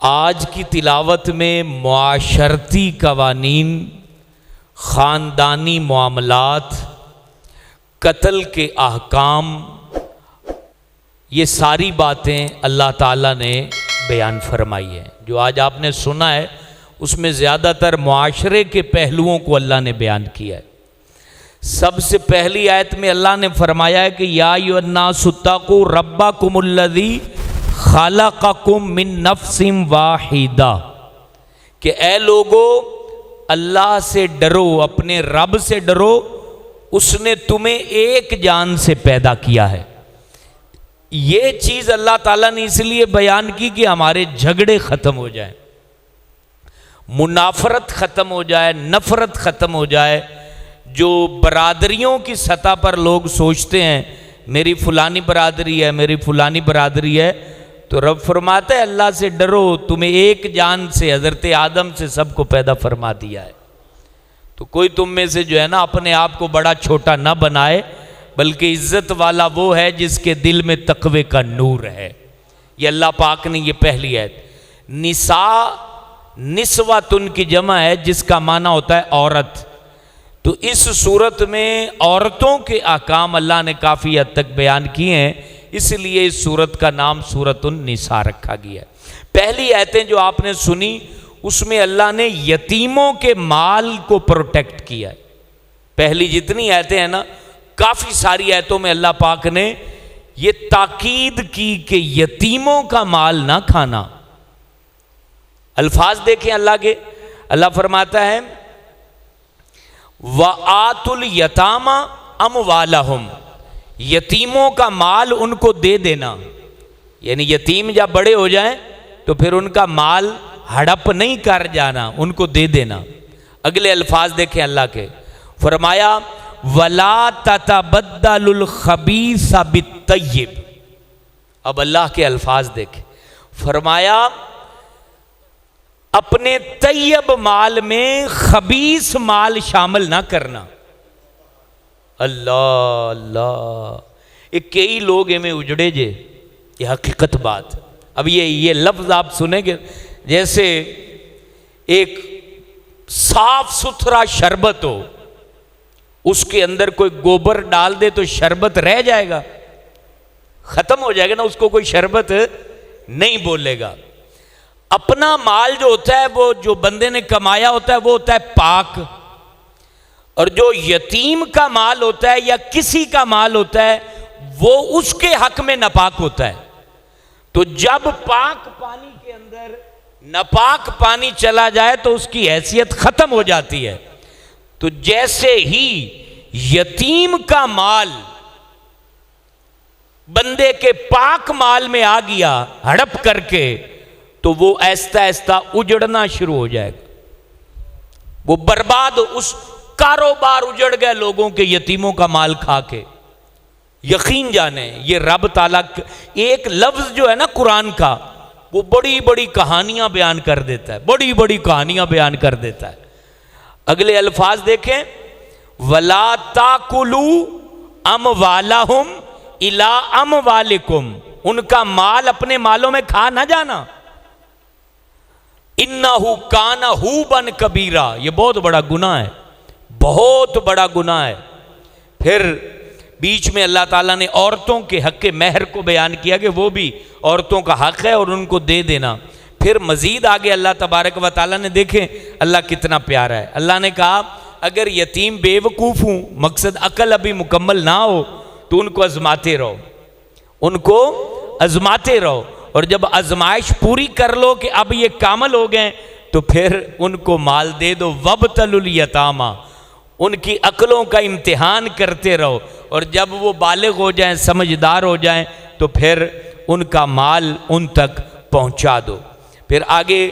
آج کی تلاوت میں معاشرتی قوانین، خاندانی معاملات، قتل کے احکام، یہ ساری باتیں اللہ تعالیٰ نے بیان فرمائی ہیں۔ جو آج آپ نے سنا ہے اس میں زیادہ تر معاشرے کے پہلوؤں کو اللہ نے بیان کیا ہے۔ سب سے پہلی آیت میں اللہ نے فرمایا ہے کہ یا ایھا الناس اتقوا ربکم الذی خلقکم من نفس واحدہ، کہ اے لوگو اللہ سے ڈرو، اپنے رب سے ڈرو، اس نے تمہیں ایک جان سے پیدا کیا ہے۔ یہ چیز اللہ تعالیٰ نے اس لیے بیان کی کہ ہمارے جھگڑے ختم ہو جائیں، منافرت ختم ہو جائے، نفرت ختم ہو جائے۔ جو برادریوں کی سطح پر لوگ سوچتے ہیں میری فلانی برادری ہے، میری فلانی برادری ہے، تو رب فرماتا ہے اللہ سے ڈرو، تمہیں ایک جان سے، حضرت آدم سے سب کو پیدا فرما دیا ہے۔ تو کوئی تم میں سے جو ہے نا اپنے آپ کو بڑا چھوٹا نہ بنائے، بلکہ عزت والا وہ ہے جس کے دل میں تقوی کا نور ہے۔ یہ اللہ پاک نے یہ پہلی ہے۔ نساء نسوۃن کی جمع ہے جس کا معنی ہوتا ہے عورت۔ تو اس صورت میں عورتوں کے احکام اللہ نے کافی حد تک بیان کیے ہیں، اس لیے اس صورت کا نام سورۃ النساء رکھا گیا ہے۔ پہلی آیتیں جو آپ نے سنی اس میں اللہ نے یتیموں کے مال کو پروٹیکٹ کیا ہے۔ پہلی جتنی آیتیں ہیں نا، کافی ساری آیتوں میں اللہ پاک نے یہ تاکید کی کہ یتیموں کا مال نہ کھانا۔ الفاظ دیکھیں اللہ کے، اللہ فرماتا ہے وَآتُوا الْيَتَامَى أَمْوَالَهُمْ، یتیموں کا مال ان کو دے دینا، یعنی یتیم جب بڑے ہو جائیں تو پھر ان کا مال ہڑپ نہیں کر جانا، ان کو دے دینا۔ اگلے الفاظ دیکھیں اللہ کے، فرمایا وَلَا تَتَبَدَّلُوا الْخَبِيثَ بِالطَّيِّبِ۔ اب اللہ کے الفاظ دیکھیں، فرمایا اپنے طیب مال میں خبیث مال شامل نہ کرنا۔ اللہ اللہ، ایک کئی لوگ میں اجڑے جے، یہ حقیقت بات۔ اب یہ لفظ آپ سنیں گے، جیسے ایک صاف ستھرا شربت ہو، اس کے اندر کوئی گوبر ڈال دے تو شربت رہ جائے گا، ختم ہو جائے گا نا، اس کو کوئی شربت نہیں بولے گا۔ اپنا مال جو ہوتا ہے، وہ جو بندے نے کمایا ہوتا ہے وہ ہوتا ہے پاک، اور جو یتیم کا مال ہوتا ہے یا کسی کا مال ہوتا ہے وہ اس کے حق میں ناپاک ہوتا ہے۔ تو جب پاک پانی کے اندر ناپاک پانی چلا جائے تو اس کی حیثیت ختم ہو جاتی ہے۔ تو جیسے ہی یتیم کا مال بندے کے پاک مال میں آ گیا ہڑپ کر کے، تو وہ ایستا ایستا اجڑنا شروع ہو جائے گا، وہ برباد، اس کاروبار اجڑ گئے لوگوں کے یتیموں کا مال کھا کے۔ یقین جانیں یہ رب تعالیٰ ایک لفظ جو ہے نا قرآن کا، وہ بڑی بڑی کہانیاں بیان کر دیتا ہے، بڑی بڑی کہانیاں بیان کر دیتا ہے۔ اگلے الفاظ دیکھیں، وَلَا تَأْكُلُوا أَمْوَالَهُمْ إِلَىٰ أَمْوَالِكُمْ، ان کا مال اپنے مالوں میں کھا نہ جانا۔ اِنَّهُ كَانَ حُوبًا كَبِيرًا، یہ بہت بڑا گناہ ہے، بہت بڑا گناہ ہے۔ پھر بیچ میں اللہ تعالیٰ نے عورتوں کے حق مہر کو بیان کیا کہ وہ بھی عورتوں کا حق ہے اور ان کو دے دینا۔ پھر مزید آگے اللہ تبارک و تعالیٰ نے، دیکھیں اللہ کتنا پیارا ہے، اللہ نے کہا اگر یتیم بے وقوف ہوں، مقصد عقل ابھی مکمل نہ ہو، تو ان کو آزماتے رہو، ان کو آزماتے رہو، اور جب آزمائش پوری کر لو کہ اب یہ کامل ہو گئے تو پھر ان کو مال دے دو۔ وَابْتَلُوا الْيَتَامَى، ان کی عقلوں کا امتحان کرتے رہو، اور جب وہ بالغ ہو جائیں، سمجھدار ہو جائیں، تو پھر ان کا مال ان تک پہنچا دو۔ پھر آگے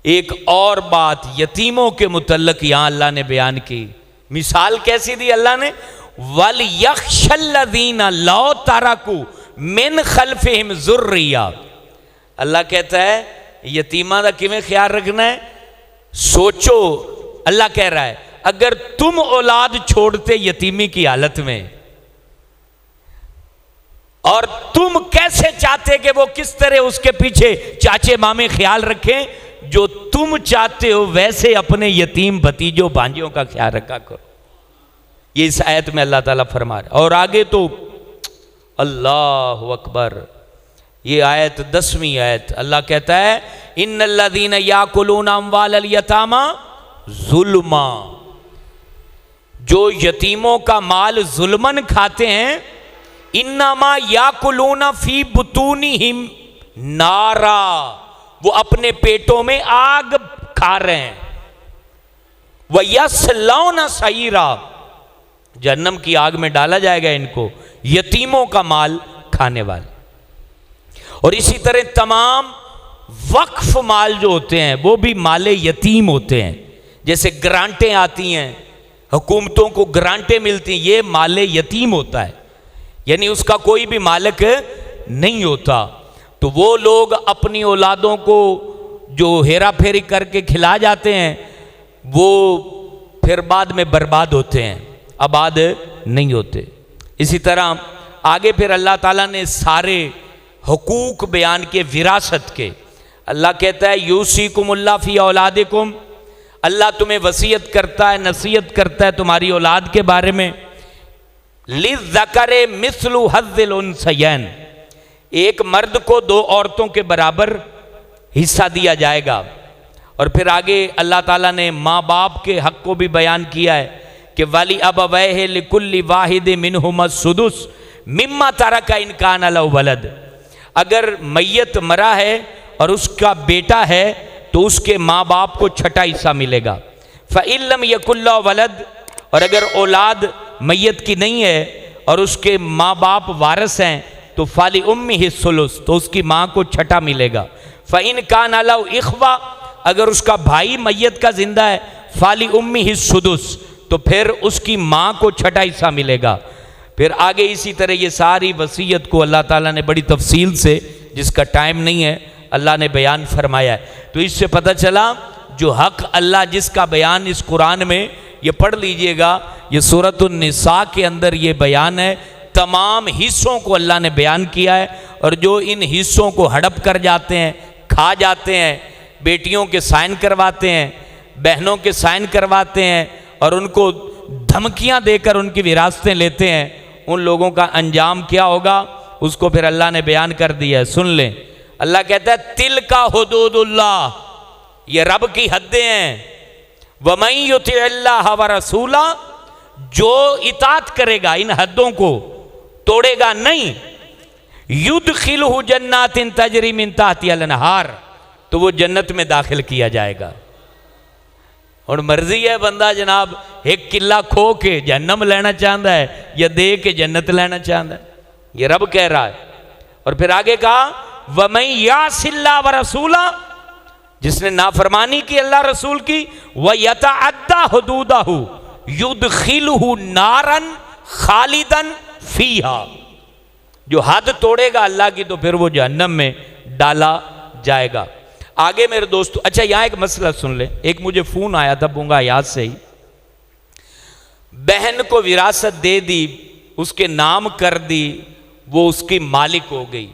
ایک اور بات یتیموں کے متعلق یہاں اللہ نے بیان کی، مثال کیسی دی اللہ نے، وَلْيَخْشَ الَّذِينَ لَوْ تَرَكُوا مِنْ خَلْفِهِمْ ذُرِّيَّةً، اللہ کہتا ہے یتیمہ دا کیویں خیال رکھنا ہے، سوچو، اللہ کہہ رہا ہے اگر تم اولاد چھوڑتے یتیمی کی حالت میں، اور تم کیسے چاہتے کہ وہ کس طرح اس کے پیچھے چاچے مامے خیال رکھیں، جو تم چاہتے ہو ویسے اپنے یتیم بھتیجوں بھانجیوں کا خیال رکھا کرو۔ یہ اس آیت میں اللہ تعالیٰ فرما رہا ہے۔ اور آگے تو اللہ اکبر، یہ آیت 10ویں آیت، اللہ کہتا ہے ان الذین یاکلون اموال الیتامی ظلما، جو یتیموں کا مال ظلمن کھاتے ہیں، انما یاکلون فی بطونہم نارا، وہ اپنے پیٹوں میں آگ کھا رہے ہیں، وَيَصْلَوْنَ سَعِيرًا، جہنم کی آگ میں ڈالا جائے گا ان کو، یتیموں کا مال کھانے والے۔ اور اسی طرح تمام وقف مال جو ہوتے ہیں وہ بھی مال یتیم ہوتے ہیں، جیسے گرانٹیں آتی ہیں، حکومتوں کو گرانٹیں ملتی ہیں، یہ مال یتیم ہوتا ہے، یعنی اس کا کوئی بھی مالک نہیں ہوتا۔ تو وہ لوگ اپنی اولادوں کو جو ہیرا پھیری کر کے کھلا جاتے ہیں، وہ پھر بعد میں برباد ہوتے ہیں، آباد نہیں ہوتے۔ اسی طرح آگے پھر اللہ تعالیٰ نے سارے حقوق بیان کے وراثت کے، اللہ کہتا ہے یوصیکم اللہ فی اولادکم، اللہ تمہیں وصیت کرتا ہے، نصیحت کرتا ہے تمہاری اولاد کے بارے میں، للذکر مثل حظ الانثیین، ایک مرد کو 2 عورتوں کے برابر حصہ دیا جائے گا۔ اور پھر آگے اللہ تعالیٰ نے ماں باپ کے حق کو بھی بیان کیا ہے کہ وَلِأَبَوَيْهِ لِكُلِّ وَاحِدٍ مِّنْهُمَا السُّدُسُ مِمَّا تَرَكَ إِنْ كَانَ لَهُ وَلَدٌ، اگر میت مرا ہے اور اس کا بیٹا ہے تو اس کے ماں باپ کو 6واں حصہ ملے گا۔ فَإِن لَّمْ يَكُن لَّهُ وَلَدٌ، اور اگر اولاد میت کی نہیں ہے اور اس کے ماں باپ وارث ہیں تو فَلِأُمِّهِ الثُّلُثُ، تو اس کی ماں کو 6واں ملے گا۔ فَإِن كَانَ لَهُ إِخْوَةٌ، اگر اس کا بھائی میت کا زندہ ہے فَلِأُمِّهِ السُّدُسُ، تو پھر اس کی ماں کو 6واں حصہ ملے گا۔ پھر آگے اسی طرح یہ ساری وصیت کو اللہ تعالیٰ نے بڑی تفصیل سے، جس کا ٹائم نہیں ہے، اللہ نے بیان فرمایا ہے۔ تو اس سے پتہ چلا جو حق اللہ جس کا بیان اس قرآن میں، یہ پڑھ لیجئے گا، یہ سورۃ النساء کے اندر یہ بیان ہے، تمام حصوں کو اللہ نے بیان کیا ہے، اور جو ان حصوں کو ہڑپ کر جاتے ہیں، کھا جاتے ہیں، بیٹیوں کے سائن کرواتے ہیں، بہنوں کے سائن کرواتے ہیں، اور ان کو دھمکیاں دے کر ان کی وراثتیں لیتے ہیں، ان لوگوں کا انجام کیا ہوگا اس کو پھر اللہ نے بیان کر دیا ہے۔ سن لیں، اللہ کہتا ہے تِلْکَ حدود اللہ، یہ رب کی حدیں ہیں، وَمَن يُطِعِ اللَّهَ وَرَسُولَهُ، جو اطاعت کرے گا ان حدوں کو توڑے گا نہیں، يُدْخِلْهُ جَنَّاتٍ تَجْرِي مِن تَحْتِهَا الْأَنْهَارُ، تو وہ جنت میں داخل کیا جائے گا۔ اور مرضی ہے بندہ جناب ایک قلعہ کھو کے جہنم لینا چاہتا ہے یا دے کے جنت لینا چاہتا ہے، یہ رب کہہ رہا ہے۔ اور پھر آگے کہا وَمَن يَعْصِ اللَّهَ وَرَسُولَهُ، جس نے نافرمانی کی اللہ رسول کی، وَيَتَعَدَّى حُدُودَهُ يُدْخِلْهُ نَارًا خَالِدًا فِيهَا، جو حد توڑے گا اللہ کی تو پھر وہ جہنم میں ڈالا جائے گا۔ آگے میرے دوستو، اچھا یہاں ایک مسئلہ سن لیں، ایک مجھے فون آیا تھا بونگا یاد سے ہی، بہن کو وراثت دے دی، اس کے نام کر دی، وہ اس کی مالک ہو گئی،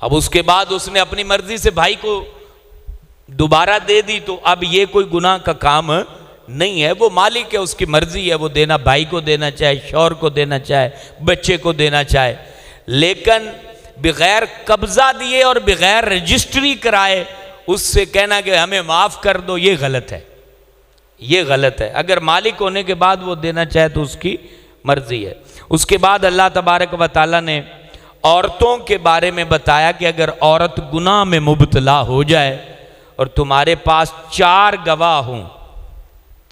اب اس کے بعد اس نے اپنی مرضی سے بھائی کو دوبارہ دے دی، تو اب یہ کوئی گناہ کا کام نہیں ہے، وہ مالک ہے، اس کی مرضی ہے، وہ دینا بھائی کو دینا چاہے، شوہر کو دینا چاہے، بچے کو دینا چاہے، لیکن بغیر قبضہ دیے اور بغیر رجسٹری کرائے اس سے کہنا کہ ہمیں معاف کر دو، یہ غلط ہے، یہ غلط ہے۔ اگر مالک ہونے کے بعد وہ دینا چاہے تو اس کی مرضی ہے۔ اس کے بعد اللہ تبارک و تعالیٰ نے عورتوں کے بارے میں بتایا کہ اگر عورت گناہ میں مبتلا ہو جائے اور تمہارے پاس 4 گواہ ہوں،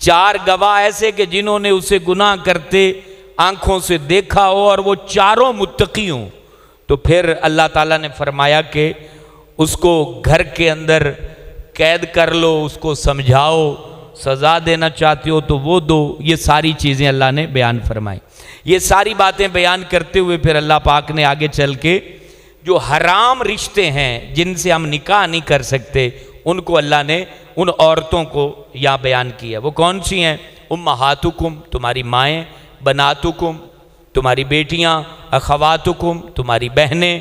4 گواہ ایسے کہ جنہوں نے اسے گناہ کرتے آنکھوں سے دیکھا ہو اور وہ چاروں متقی ہوں، تو پھر اللہ تعالیٰ نے فرمایا کہ اس کو گھر کے اندر قید کر لو، اس کو سمجھاؤ، سزا دینا چاہتے ہو تو وہ دو۔ یہ ساری چیزیں اللہ نے بیان فرمائی۔ یہ ساری باتیں بیان کرتے ہوئے پھر اللہ پاک نے آگے چل کے جو حرام رشتے ہیں جن سے ہم نکاح نہیں کر سکتے ان کو اللہ نے ان عورتوں کو یہاں بیان کیا۔ وہ کون سی ہیں؟ امہاتکم، تمہاری مائیں، بناتکم، تمہاری بیٹیاں، اخواتکم، تمہاری بہنیں،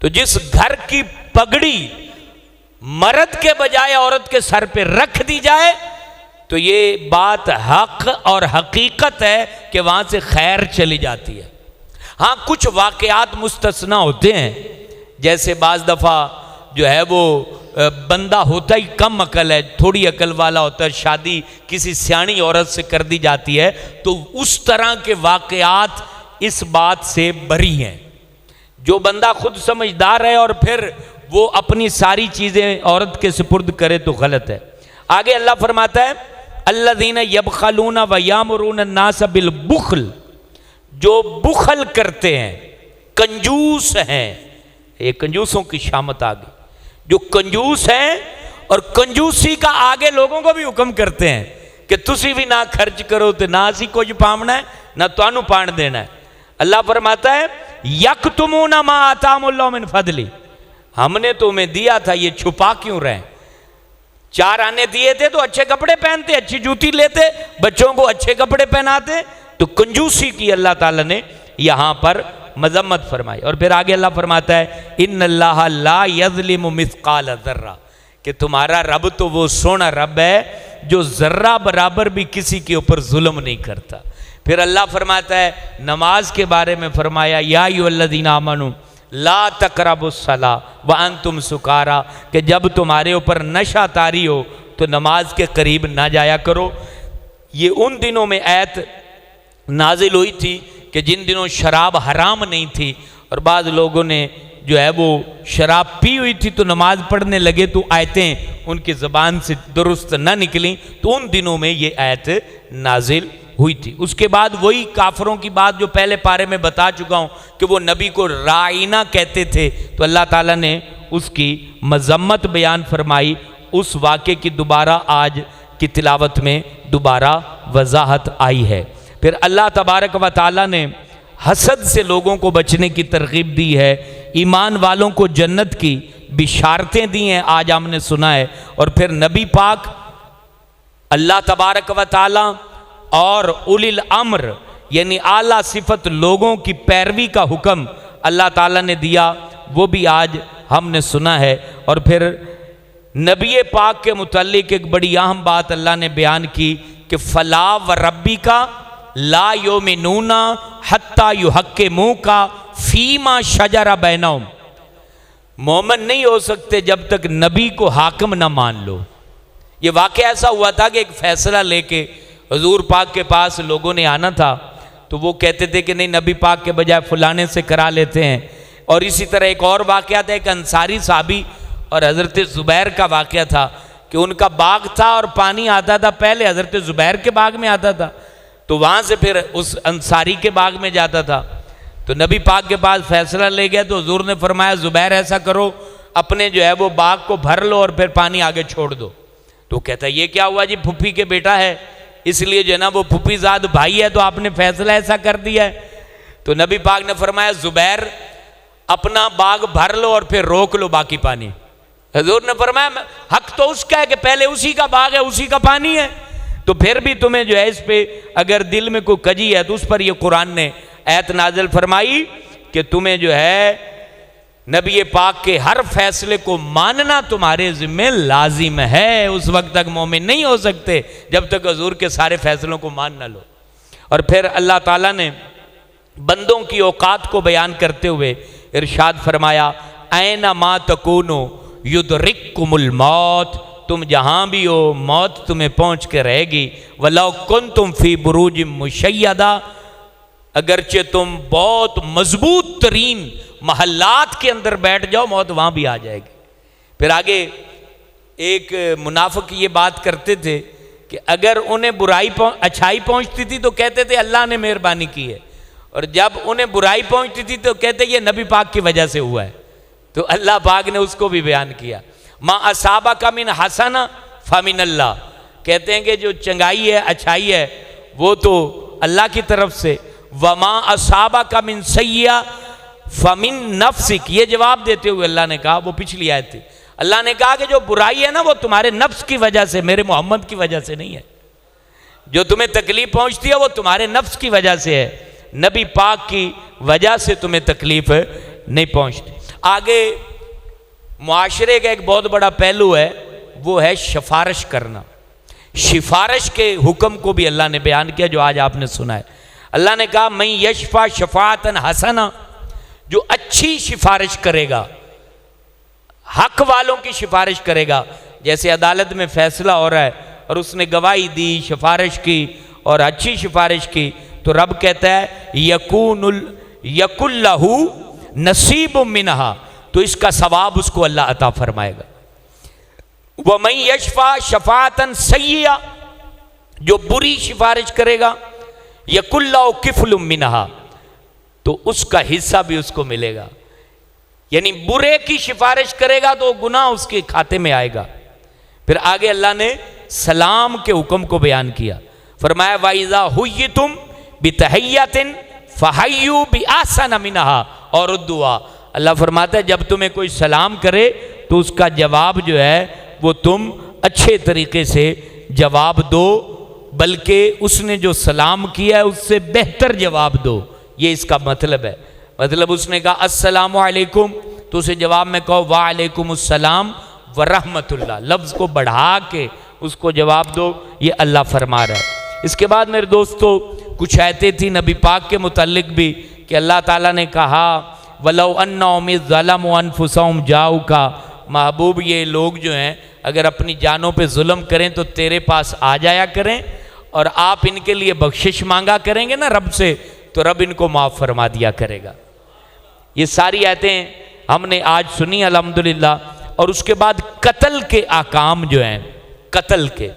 تو جس گھر کی پگڑی مرد کے بجائے عورت کے سر پہ رکھ دی جائے تو یہ بات حق اور حقیقت ہے کہ وہاں سے خیر چلی جاتی ہے۔ ہاں کچھ واقعات مستثنا ہوتے ہیں، جیسے بعض دفعہ جو ہے وہ بندہ ہوتا ہی کم عقل ہے، تھوڑی عقل والا ہوتا ہے، شادی کسی سیاਣੀ عورت سے کر دی جاتی ہے، تو اس طرح کے واقعات اس بات سے بری ہیں۔ جو بندہ خود سمجھدار ہے اور پھر وہ اپنی ساری چیزیں عورت کے سپرد کرے تو غلط ہے۔ آگے اللہ فرماتا ہے الذین یبخلون ویامرون الناس بالبخل، جو بخل کرتے ہیں، کنجوس ہیں، یہ کنجوسوں کی شامت آ گئی، جو کنجوس ہیں اور کنجوسی کا آگے لوگوں کو بھی حکم کرتے ہیں کہ تسی بھی نہ خرچ کرو تو نہ اسی کچھ پامنا ہے نہ توانو پان دینا ہے۔ اللہ فرماتا ہے یکتمون ما آتاہم اللہ من فضلی، ہم نے تمہیں دیا تھا، یہ چھپا کیوں رہے؟ 4 آنے دیے تھے تو اچھے کپڑے پہنتے، اچھی جوتی لیتے، بچوں کو اچھے کپڑے پہناتے، تو کنجوسی کی اللہ تعالیٰ نے یہاں پر مذمت فرمائی۔ اور پھر آگے اللہ فرماتا ہے ان اللہ لا یظلم مثقال ذرہ، کہ تمہارا رب تو وہ سونا رب ہے جو ذرہ برابر بھی کسی کے اوپر ظلم نہیں کرتا۔ پھر اللہ فرماتا ہے نماز کے بارے میں فرمایا یا ایھا الذین آمنوا لا تقربوا الصلاۃ وانتم سکارا، کہ جب تمہارے اوپر نشہ طاری ہو تو نماز کے قریب نہ جایا کرو۔ یہ ان دنوں میں آیت نازل ہوئی تھی کہ جن دنوں شراب حرام نہیں تھی، اور بعض لوگوں نے جو ہے وہ شراب پی ہوئی تھی تو نماز پڑھنے لگے تو آیتیں ان کی زبان سے درست نہ نکلیں، تو ان دنوں میں یہ آیت نازل ہوئی تھی۔ اس کے بعد وہی کافروں کی بات جو پہلے پارے میں بتا چکا ہوں کہ وہ نبی کو رائنا کہتے تھے، تو اللہ تعالیٰ نے اس کی مذمت بیان فرمائی۔ اس واقعے کی دوبارہ آج کی تلاوت میں دوبارہ وضاحت آئی ہے۔ پھر اللہ تبارک و تعالیٰ نے حسد سے لوگوں کو بچنے کی ترغیب دی ہے، ایمان والوں کو جنت کی بشارتیں دی ہیں، آج ہم نے سنا ہے۔ اور پھر نبی پاک اللہ تبارک و تعالیٰ اور اولی الامر یعنی اعلیٰ صفت لوگوں کی پیروی کا حکم اللہ تعالیٰ نے دیا، وہ بھی آج ہم نے سنا ہے۔ اور پھر نبی پاک کے متعلق ایک بڑی اہم بات اللہ نے بیان کی کہ فلا وربک لا یؤمنون حتی یحکموک فیما شجر بینہم، مومن نہیں ہو سکتے جب تک نبی کو حاکم نہ مان لو۔ یہ واقعہ ایسا ہوا تھا کہ ایک فیصلہ لے کے حضور پاک کے پاس لوگوں نے آنا تھا، تو وہ کہتے تھے کہ نہیں نبی پاک کے بجائے فلانے سے کرا لیتے ہیں۔ اور اسی طرح ایک اور واقعہ تھا، ایک انصاری صحابی اور حضرت زبیر کا واقعہ تھا کہ ان کا باغ تھا اور پانی آتا تھا، پہلے حضرت زبیر کے باغ میں آتا تھا تو وہاں سے پھر اس انصاری کے باغ میں جاتا تھا۔ تو نبی پاک کے پاس فیصلہ لے گیا تو حضور نے فرمایا زبیر ایسا کرو، اپنے جو ہے وہ باغ کو بھر لو اور پھر پانی آگے چھوڑ دو۔ تو کہتا ہے یہ کیا ہوا جی، پھپھی کے بیٹا ہے اس لیے جو ہے نا وہ پھپھی زاد بھائی ہے تو آپ نے فیصلہ ایسا کر دیا ہے۔ تو نبی پاک نے فرمایا زبیر اپنا باغ بھر لو اور پھر روک لو باقی پانی۔ حضور نے فرمایا حق تو اس کا ہے کہ پہلے اسی کا باغ ہے اسی کا پانی ہے، تو پھر بھی تمہیں جو ہے اس پہ اگر دل میں کوئی کجی ہے تو اس پر یہ قرآن نے آیت نازل فرمائی کہ تمہیں جو ہے نبی پاک کے ہر فیصلے کو ماننا تمہارے ذمہ لازم ہے۔ اس وقت تک مومن نہیں ہو سکتے جب تک حضور کے سارے فیصلوں کو مان نہ لو۔ اور پھر اللہ تعالیٰ نے بندوں کی اوقات کو بیان کرتے ہوئے ارشاد فرمایا اینما تکونوا یدرککم الموت، تم جہاں بھی ہو موت تمہیں پہنچ کے رہے گی۔ ولو کنتم فی بروج مشیدہ، اگرچہ تم بہت مضبوط ترین محلات کے اندر بیٹھ جاؤ موت وہاں بھی آ جائے گی۔ پھر آگے ایک منافق یہ بات کرتے تھے کہ اگر انہیں اچھائی پہنچتی تھی تو کہتے تھے اللہ نے مہربانی کی ہے، اور جب انہیں برائی پہنچتی تھی تو کہتے یہ نبی پاک کی وجہ سے ہوا ہے۔ تو اللہ پاک نے اس کو بھی بیان کیا ما اصابک من حسنہ فمن اللہ، کہتے ہیں کہ جو چنگائی ہے اچھائی ہے وہ تو اللہ کی طرف سے، وما اصابک من سیئہ فمن نفسک، یہ جواب دیتے ہوئے اللہ نے کہا، وہ پچھلی آیت تھی، اللہ نے کہا کہ جو برائی ہے نا وہ تمہارے نفس کی وجہ سے، میرے محمد کی وجہ سے نہیں ہے، جو تمہیں تکلیف پہنچتی ہے وہ تمہارے نفس کی وجہ سے ہے، نبی پاک کی وجہ سے تمہیں تکلیف نہیں پہنچتی۔ آگے معاشرے کا ایک بہت بڑا پہلو ہے، وہ ہے سفارش کرنا۔ سفارش کے حکم کو بھی اللہ نے بیان کیا جو آج آپ نے سنا ہے۔ اللہ نے کہا من یشفع شفاعتا حسنا، جو اچھی سفارش کرے گا، حق والوں کی سفارش کرے گا۔ جیسے عدالت میں فیصلہ ہو رہا ہے اور اس نے گواہی دی، سفارش کی اور اچھی سفارش کی، تو رب کہتا ہے یکن لہ نصیب منہا، تو اس کا ثواب اس کو اللہ عطا فرمائے گا۔ وَمَن یشفع شفاعتا سیئا، جو بری سفارش کرے گا، یکن لہ کفل منہا، تو اس کا حصہ بھی اس کو ملے گا۔ یعنی برے کی سفارش کرے گا تو گناہ اس کے کھاتے میں آئے گا۔ پھر آگے اللہ نے سلام کے حکم کو بیان کیا، فرمایا وَإِذَا حُيِّتُمْ بِتَحِيَّةٍ فَحَيُّوا بِأَحْسَنَ مِنْهَا اور ردوها۔ اللہ فرماتا ہے جب تمہیں کوئی سلام کرے تو اس کا جواب جو ہے وہ تم اچھے طریقے سے جواب دو، بلکہ اس نے جو سلام کیا ہے اس سے بہتر جواب دو۔ یہ اس کا مطلب ہے۔ مطلب اس نے کہا السلام علیکم تو اسے جواب میں کہو وعلیکم السلام ورحمت اللہ، لفظ کو بڑھا کے اس کو جواب دو، یہ اللہ فرما رہا ہے۔ اس کے بعد میرے دوستو کچھ آیتیں تھیں نبی پاک کے متعلق بھی کہ اللہ تعالیٰ نے کہا وَلَوْ أَنَّهُمْ إِذْ ظَلَمُوا أَنفُسَهُمْ جَاءُوكَ، محبوب یہ لوگ جو ہیں اگر اپنی جانوں پہ ظلم کریں تو تیرے پاس آ جایا کریں اور آپ ان کے لیے بخشش مانگا کریں گے نا رب سے، تو رب ان کو معاف فرما دیا کرے گا۔ یہ ساری آیتیں ہم نے آج سنی الحمدللہ۔ اور اس کے بعد قتل کے احکام جو ہیں، قتل کے،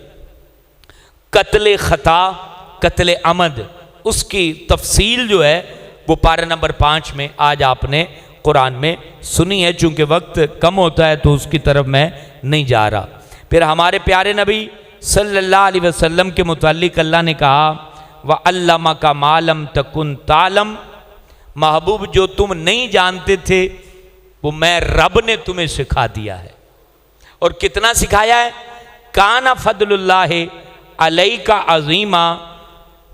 قتل خطا، قتل عمد، اس کی تفصیل جو ہے وہ پارہ نمبر 5 میں آج آپ نے قرآن میں سنی ہے۔ چونکہ وقت کم ہوتا ہے تو اس کی طرف میں نہیں جا رہا۔ پھر ہمارے پیارے نبی صلی اللہ علیہ وسلم کے متعلق اللہ نے کہا وَعَلَّمَكَ مَا لَمْ تَكُنْ تَعْلَمْ، محبوب جو تم نہیں جانتے تھے وہ میں رب نے تمہیں سکھا دیا ہے۔ اور کتنا سکھایا ہے؟ کان فضل اللہ علیک عظیما،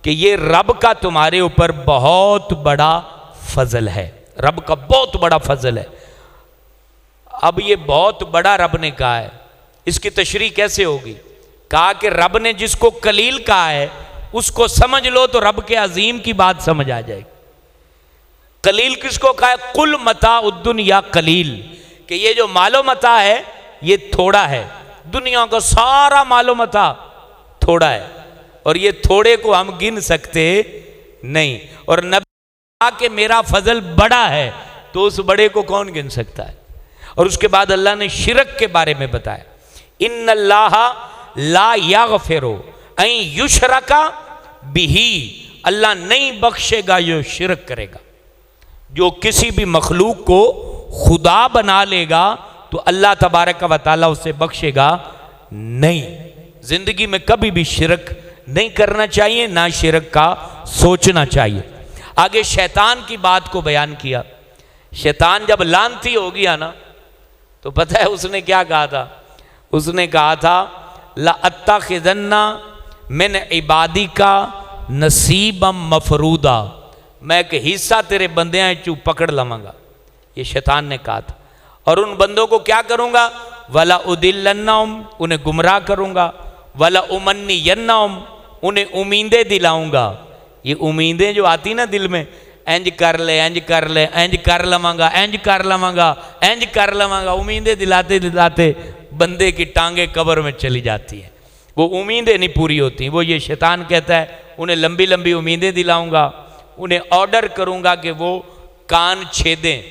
کہ یہ رب کا تمہارے اوپر بہت بڑا فضل ہے، رب کا بہت بڑا فضل ہے۔ اب یہ بہت بڑا رب نے کہا ہے، اس کی تشریح کیسے ہوگی؟ کہا کہ رب نے جس کو قلیل کہا ہے اس کو سمجھ لو تو رب کے عظیم کی بات سمجھ آ جائے گی۔ قلیل کس کو کہا ہے؟ قل متاع الدنیا قلیل، کہ یہ جو مال و متاع ہے یہ تھوڑا ہے، دنیا کا سارا مال و متاع تھوڑا ہے، اور یہ تھوڑے کو ہم گن سکتے نہیں۔ اور نبی کہا کہ میرا فضل بڑا ہے، تو اس بڑے کو کون گن سکتا ہے؟ اور اس کے بعد اللہ نے شرک کے بارے میں بتایا ان اللہ لا یغفر ان یشرک بہ، اللہ نہیں بخشے گا جو شرک کرے گا۔ جو کسی بھی مخلوق کو خدا بنا لے گا تو اللہ تبارک و تعالیٰ اسے بخشے گا نہیں۔ زندگی میں کبھی بھی شرک نہیں کرنا چاہیے، نہ شرک کا سوچنا چاہیے۔ آگے شیطان کی بات کو بیان کیا۔ شیطان جب لعنتی ہو گیا نا تو پتہ ہے اس نے کیا کہا تھا؟ اس نے کہا تھا لَأَتَّخِذَنَّ مِنْ عِبَادِكَ نَصِيبًا مَفْرُوضًا، میں ایک حصہ تیرے بندیاں چوں پکڑ لواں گا، یہ شیطان نے کہا تھا۔ اور ان بندوں کو کیا کروں گا؟ وَلَأُضِلَّنَّهُمْ، انہیں گمراہ کروں گا، وَلَأُمَنِّيَنَّهُمْ، انہیں امیدیں دلاؤں گا۔ یہ امیدیں جو آتی نا دل میں، انج کر لے انج کر لے، انج کر لواں گا، انج کر لواں گا، انج کر لواں گا، امیدیں دلاتے دلاتے بندے کی ٹانگیں قبر میں چلی جاتی ہیں، وہ امیدیں نہیں پوری ہوتی۔ وہ یہ شیطان کہتا ہے انہیں لمبی لمبی امیدیں دلاؤں گا، انہیں آرڈر کروں گا کہ وہ کان چھیدیں،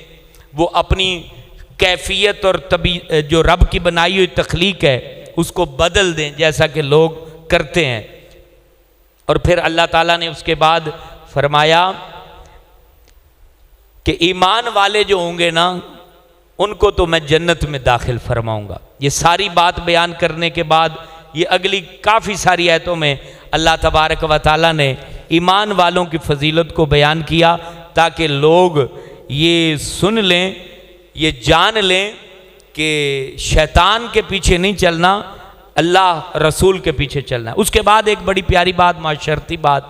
وہ اپنی کیفیت اور جو رب کی بنائی ہوئی تخلیق ہے اس کو بدل دیں جیسا کہ لوگ کرتے ہیں۔ اور پھر اللہ تعالیٰ نے اس کے بعد فرمایا کہ ایمان والے جو ہوں گے نا ان کو تو میں جنت میں داخل فرماؤں گا۔ یہ ساری بات بیان کرنے کے بعد یہ اگلی کافی ساری آیتوں میں اللہ تبارک و تعالیٰ نے ایمان والوں کی فضیلت کو بیان کیا تاکہ لوگ یہ سن لیں، یہ جان لیں کہ شیطان کے پیچھے نہیں چلنا، اللہ رسول کے پیچھے چلنا ہے۔ اس کے بعد ایک بڑی پیاری بات، معاشرتی بات،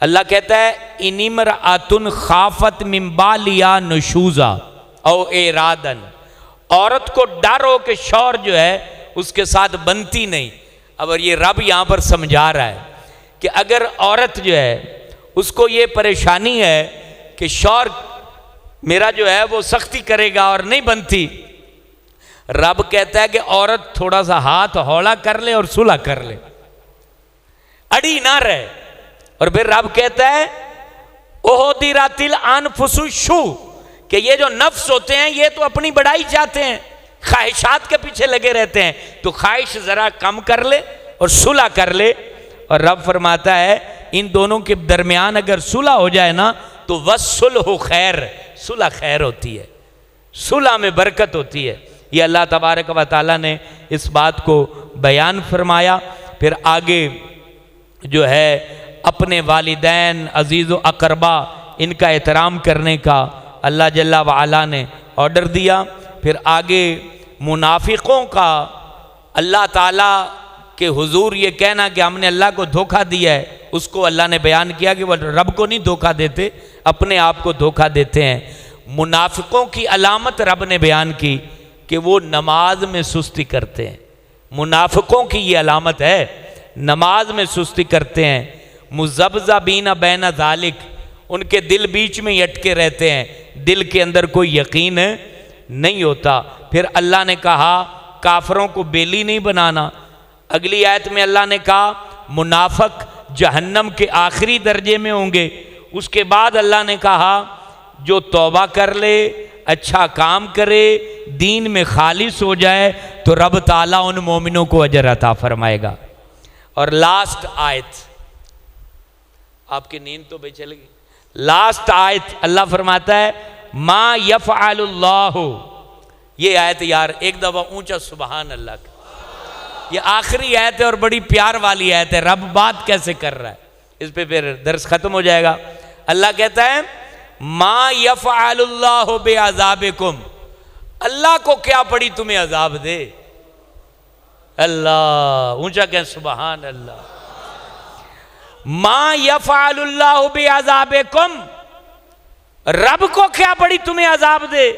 اللہ کہتا ہے ان امرأۃ خافت من بالها نشوزا، او ایرادن، عورت کو ڈر ہو کہ شوہر جو ہے اس کے ساتھ بنتی نہیں۔ اب یہ رب یہاں پر سمجھا رہا ہے کہ اگر عورت جو ہے اس کو یہ پریشانی ہے کہ شوہر میرا جو ہے وہ سختی کرے گا اور نہیں بنتی، رب کہتا ہے کہ عورت تھوڑا سا ہاتھ ہولا کر لے اور صلح کر لے، اڑی نہ رہے۔ اور پھر رب کہتا ہے اُحْضِرَتِ الْأَنفُسُ الشُّحَّ، کہ یہ جو نفس ہوتے ہیں یہ تو اپنی بڑائی چاہتے ہیں، خواہشات کے پیچھے لگے رہتے ہیں، تو خواہش ذرا کم کر لے اور صلح کر لے۔ اور رب فرماتا ہے ان دونوں کے درمیان اگر صلح ہو جائے نا تو وَالصُّلْحُ خیر، صلح خیر ہوتی ہے، صلح میں برکت ہوتی ہے۔ یہ اللہ تبارک و تعالیٰ نے اس بات کو بیان فرمایا۔ پھر آگے جو ہے اپنے والدین، عزیز و اقربا، ان کا احترام کرنے کا اللہ جل وعلا نے آرڈر دیا۔ پھر آگے منافقوں کا اللہ تعالیٰ کہ حضور یہ کہنا کہ ہم نے اللہ کو دھوکہ دیا ہے، اس کو اللہ نے بیان کیا کہ وہ رب کو نہیں دھوکہ دیتے، اپنے آپ کو دھوکہ دیتے ہیں۔ منافقوں کی علامت رب نے بیان کی کہ وہ نماز میں سستی کرتے ہیں، منافقوں کی یہ علامت ہے، نماز میں سستی کرتے ہیں۔ مذبذبین بین ذالک، ان کے دل بیچ میں اٹکے رہتے ہیں، دل کے اندر کوئی یقین نہیں ہوتا۔ پھر اللہ نے کہا کافروں کو بیلی نہیں بنانا۔ اگلی آیت میں اللہ نے کہا منافق جہنم کے آخری درجے میں ہوں گے۔ اس کے بعد اللہ نے کہا جو توبہ کر لے، اچھا کام کرے، دین میں خالص ہو جائے تو رب تعالیٰ ان مومنوں کو اجر عطا فرمائے گا۔ اور لاسٹ آیت، آپ کی نیند تو بے چلے گی، لاسٹ آیت اللہ فرماتا ہے ما یفعل اللہ، یہ آیت یار ایک دفعہ اونچا سبحان اللہ کا، یہ آخری آیت ہے اور بڑی پیار والی آیت ہے۔ رب بات کیسے کر رہا ہے، اس پہ پھر درس ختم ہو جائے گا۔ اللہ کہتا ہے ما یفعل اللہ بعذابکم، اللہ کو کیا پڑی تمہیں عذاب دے۔ اللہ اونچا کہیں سبحان اللہ۔ ما یفعل اللہ بعذابکم، رب کو کیا پڑی تمہیں عذاب دے،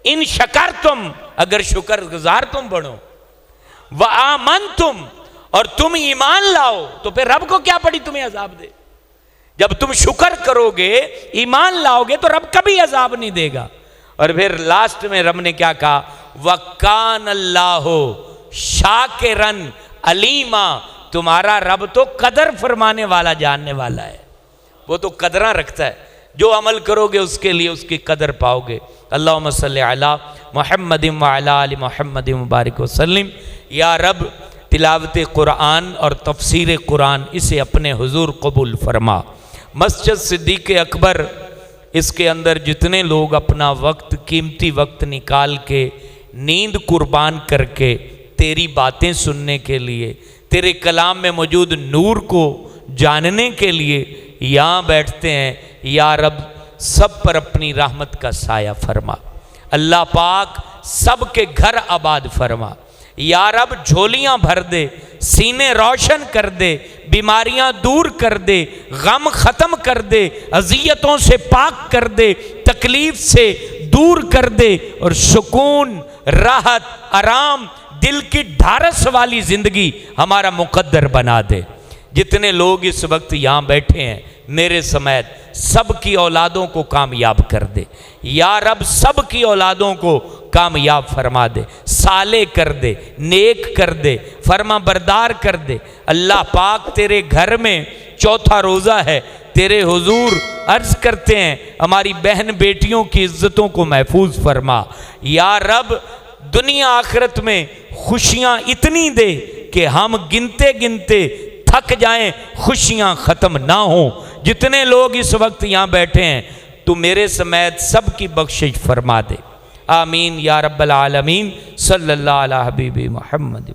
ان شکرتم، اگر شکر گزار تم بنو، وآمنتم، اور تم ایمان لاؤ تو پھر رب کو کیا پڑی تمہیں عذاب دے۔ جب تم شکر کرو گے، ایمان لاؤ گے تو رب کبھی عذاب نہیں دے گا۔ اور پھر لاسٹ میں رب نے کیا کہا وَكَانَ اللَّهُ شَاكِرًا عَلِيمًا، تمہارا رب تو قدر فرمانے والا، جاننے والا ہے، وہ تو قدریں رکھتا ہے، جو عمل کرو گے اس کے لیے اس کی قدر پاؤ گے۔ اللہم صلی علی محمد وعلی آل محمد مبارک وسلم۔ یا رب تلاوت قرآن اور تفسیر قرآن اسے اپنے حضور قبول فرما۔ مسجد صدیق اکبر، اس کے اندر جتنے لوگ اپنا وقت، قیمتی وقت نکال کے، نیند قربان کر کے تیری باتیں سننے کے لیے، تیرے کلام میں موجود نور کو جاننے کے لیے یہاں بیٹھتے ہیں، یا رب سب پر اپنی رحمت کا سایہ فرما۔ اللہ پاک سب کے گھر آباد فرما۔ یا رب جھولیاں بھر دے، سینے روشن کر دے، بیماریاں دور کر دے، غم ختم کر دے، اذیتوں سے پاک کر دے، تکلیف سے دور کر دے، اور سکون، راحت، آرام، دل کی ڈھارس والی زندگی ہمارا مقدر بنا دے۔ جتنے لوگ اس وقت یہاں بیٹھے ہیں میرے سمیت، سب کی اولادوں کو کامیاب کر دے یا رب، سب کی اولادوں کو کامیاب فرما دے، صالح کر دے، نیک کر دے، فرما بردار کر دے۔ اللہ پاک تیرے گھر میں چوتھا روزہ ہے، تیرے حضور عرض کرتے ہیں ہماری بہن بیٹیوں کی عزتوں کو محفوظ فرما یا رب، دنیا آخرت میں خوشیاں اتنی دے کہ ہم گنتے گنتے تھک جائیں، خوشیاں ختم نہ ہوں۔ جتنے لوگ اس وقت یہاں بیٹھے ہیں تو میرے سمیت سب کی بخشش فرما دے، آمین یا رب العالمین۔ صلی اللہ علیہ حبیب محمد۔